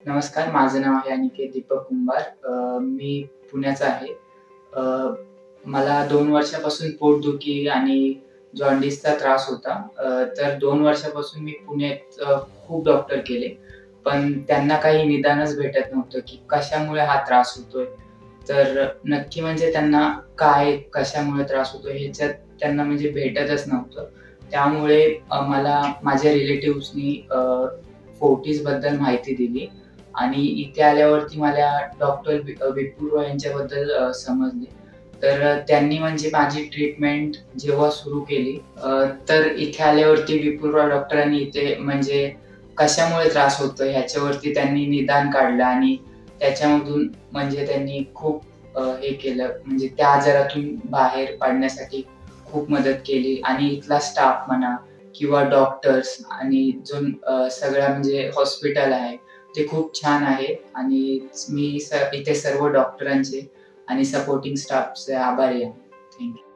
नमस्कार, माझं नाव आहे अनिकेत दीपक कुंभार. मी पुण्याचा आहे. अ, मला 2 वर्षापासून पोटदुखी आणि जॉन्डिसचा त्रास होता. तर 2 वर्षापासून मी पुण्यात खूप डॉक्टर केले. पण त्यांना काही निदानच भेटत नव्हतं, की कशामुळे हा त्रास होतोय. तर नक्की म्हणजे त्यांना काय, कशामुळे त्रास होतोय ह्याच्यात त्यांना म्हणजे भेटतच नव्हतं. त्यामुळे मला माझ्या रिलेटिव्हजनी फोर्टीजबद्दल माहिती दिली आणि इथे आल्यावरती मला डॉक्टर विपुल रॉय यांच्याबद्दल समजले. तर त्यांनी म्हणजे माझी ट्रीटमेंट जेव्हा सुरू केली, तर इथे आल्यावरती विपुल रॉय डॉक्टरांनी इथे म्हणजे कशामुळे त्रास होतोय ह्याच्यावरती त्यांनी निदान काढलं आणि त्याच्यामधून म्हणजे त्यांनी खूप हे केलं म्हणजे त्या आजारातून बाहेर पाडण्यासाठी खूप मदत केली आणि इथला स्टाफ म्हणा किंवा डॉक्टर्स आणि जो सगळा म्हणजे हॉस्पिटल आहे ते खूप छान आहे आणि मी इथे सर्व डॉक्टरांचे आणि सपोर्टिंग स्टाफचे आभारी आहे. Thank you.